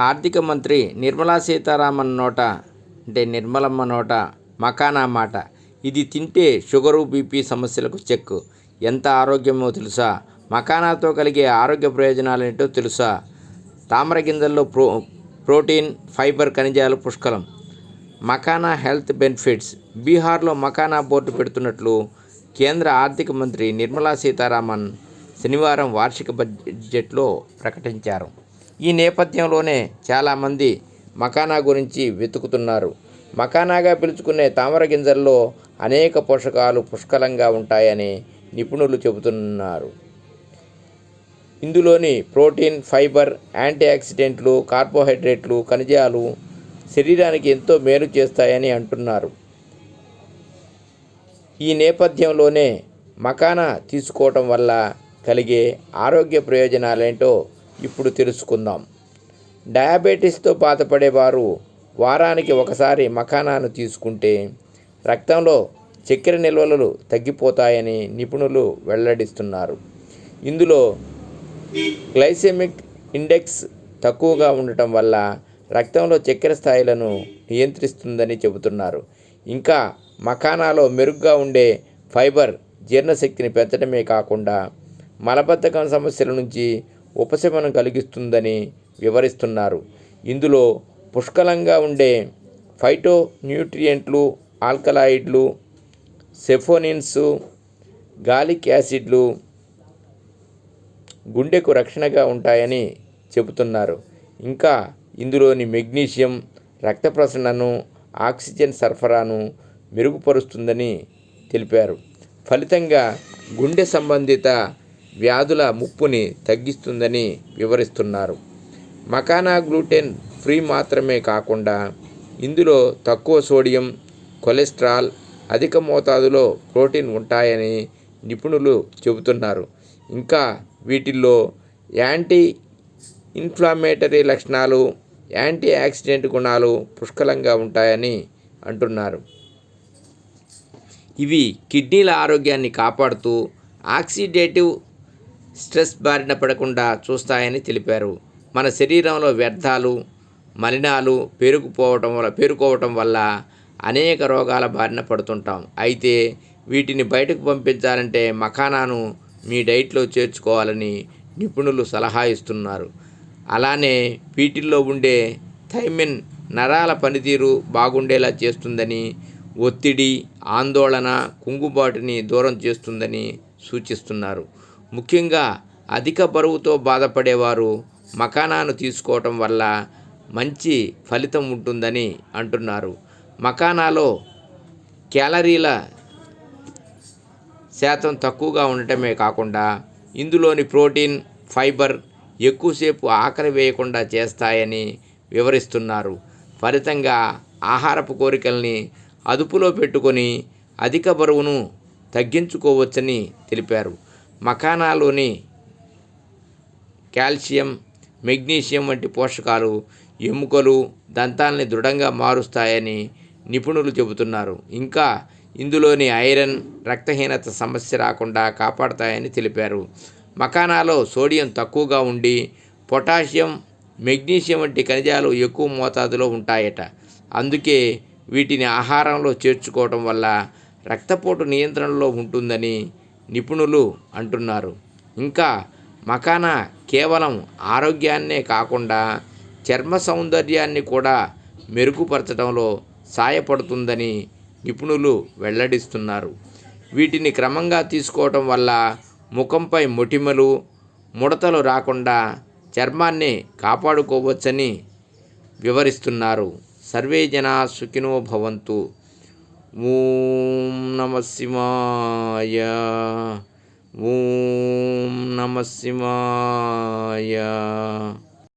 ఆర్థిక మంత్రి నిర్మలా సీతారామన్ నోట నిర్మలమ్మ నోట మకానా మాట. ఇది తింటే షుగరు బీపీ సమస్యలకు చెక్. ఎంత ఆరోగ్యమో తెలుసా? మకానాతో కలిగే ఆరోగ్య ప్రయోజనాలేంటో తెలుసా? తామర గింజల్లో ప్రోటీన్, ఫైబర్, ఖనిజాలు పుష్కలం. Makhana health benefits. బీహార్లో మకానా బోర్డు పెడుతున్నట్లు కేంద్ర ఆర్థిక మంత్రి నిర్మలా సీతారామన్ శనివారం వార్షిక బడ్జెట్లో ప్రకటించారు. ఈ నేపథ్యంలోనే చాలామంది మకానా గురించి వెతుకుతున్నారు. మకానాగా పిలుచుకునే తామర గింజల్లో అనేక పోషకాలు పుష్కలంగా ఉంటాయని నిపుణులు చెబుతున్నారు. ఇందులోని ప్రోటీన్, ఫైబర్, యాంటీఆక్సిడెంట్లు, కార్బోహైడ్రేట్లు, ఖనిజాలు శరీరానికి ఎంతో మేలు చేస్తాయని అంటున్నారు. ఈ నేపథ్యంలోనే మకానా తీసుకోవటం వల్ల కలిగే ఆరోగ్య ప్రయోజనాలేంటో ఇప్పుడు తెలుసుకుందాం. డయాబెటీస్తో బాధపడేవారు వారానికి ఒకసారి మకానాను తీసుకుంటే రక్తంలో చక్కెర నిల్వలు తగ్గిపోతాయని నిపుణులు వెల్లడిస్తున్నారు. ఇందులో గ్లైసెమిక్ ఇండెక్స్ తక్కువగా ఉండటం వల్ల రక్తంలో చక్కెర స్థాయిలను నియంత్రిస్తుందని చెబుతున్నారు. ఇంకా మకానాలో మెరుగ్గా ఉండే ఫైబర్ జీర్ణశక్తిని పెంచడమే కాకుండా మలబద్ధకం సమస్యల నుంచి ఉపశమనం కలిగిస్తుందని వివరిస్తున్నారు. ఇందులో పుష్కలంగా ఉండే ఫైటో న్యూట్రియంట్లు, ఆల్కలాయిడ్లు, సెఫోనిన్స్, గాలిక్ యాసిడ్లు గుండెకు రక్షణగా ఉంటాయని చెబుతున్నారు. ఇంకా ఇందులోని మెగ్నీషియం రక్త ప్రసరణను, ఆక్సిజన్ సరఫరాను మెరుగుపరుస్తుందని తెలిపారు. ఫలితంగా గుండె సంబంధిత వ్యాధుల ముప్పుని తగ్గిస్తుందని వివరిస్తున్నారు. మకానా గ్లూటెన్ ఫ్రీ మాత్రమే కాకుండా ఇందులో తక్కువ సోడియం, కొలెస్ట్రాల్, అధిక మోతాదులో ప్రోటీన్ ఉంటాయని నిపుణులు చెబుతున్నారు. ఇంకా వీటిల్లో యాంటీ ఇన్ఫ్లమేటరీ లక్షణాలు, యాంటీ ఆక్సిడెంట్ గుణాలు పుష్కలంగా ఉంటాయని అంటున్నారు. ఇవి కిడ్నీల ఆరోగ్యాన్ని కాపాడుతూ ఆక్సిడేటివ్ స్ట్రెస్ బారిన పడకుండా చూస్తాయని తెలిపారు. మన శరీరంలో వ్యర్థాలు, మలినాలు పేరుకోవటం వల్ల అనేక రోగాల బారిన పడుతుంటాం. అయితే వీటిని బయటకు పంపించాలంటే మకానాను మీ డైట్లో చేర్చుకోవాలని నిపుణులు సలహా ఇస్తున్నారు. అలానే వీటిల్లో ఉండే థైమిన్ నరాల పనితీరు బాగుండేలా చేస్తుందని, ఒత్తిడి, ఆందోళన, కుంగుబాటుని దూరం చేస్తుందని సూచిస్తున్నారు. ముఖ్యంగా అధిక బరువుతో బాధపడేవారు మకానాను తీసుకోవటం వల్ల మంచి ఫలితం ఉంటుందని అంటున్నారు. మకానాలో క్యాలరీల శాతం తక్కువగా ఉండటమే కాకుండా ఇందులోని ప్రోటీన్, ఫైబర్ ఎక్కువసేపు ఆకలి వేయకుండా చేస్తాయని వివరిస్తున్నారు. ఫలితంగా ఆహారపు కోరికల్ని అదుపులో పెట్టుకొని అధిక బరువును తగ్గించుకోవచ్చని తెలిపారు. మకానాలోని కాల్షియం, మెగ్నీషియం వంటి పోషకాలు ఎముకలు, దంతాల్ని దృఢంగా మారుస్తాయని నిపుణులు చెబుతున్నారు. ఇంకా ఇందులోని ఐరన్ రక్తహీనత సమస్య రాకుండా కాపాడతాయని తెలిపారు. మకానాలో సోడియం తక్కువగా ఉండి పొటాషియం, మెగ్నీషియం వంటి ఖనిజాలు ఎక్కువ మోతాదులో ఉంటాయట. అందుకే వీటిని ఆహారంలో చేర్చుకోవటం వల్ల రక్తపోటు నియంత్రణలో ఉంటుందని నిపుణులు అంటున్నారు. ఇంకా మకానా కేవలం ఆరోగ్యాన్నే కాకుండా చర్మ సౌందర్యాన్ని కూడా మెరుగుపరచడంలో సాయపడుతుందని నిపుణులు వెల్లడిస్తున్నారు. వీటిని క్రమంగా తీసుకోవటం వల్ల ముఖంపై మొటిమలు, ముడతలు రాకుండా చర్మాన్ని కాపాడుకోవచ్చని వివరిస్తున్నారు. సర్వే జనా సుఖినో భవంతు. ఓం నమః శివాయ. ఓం నమః శివాయ.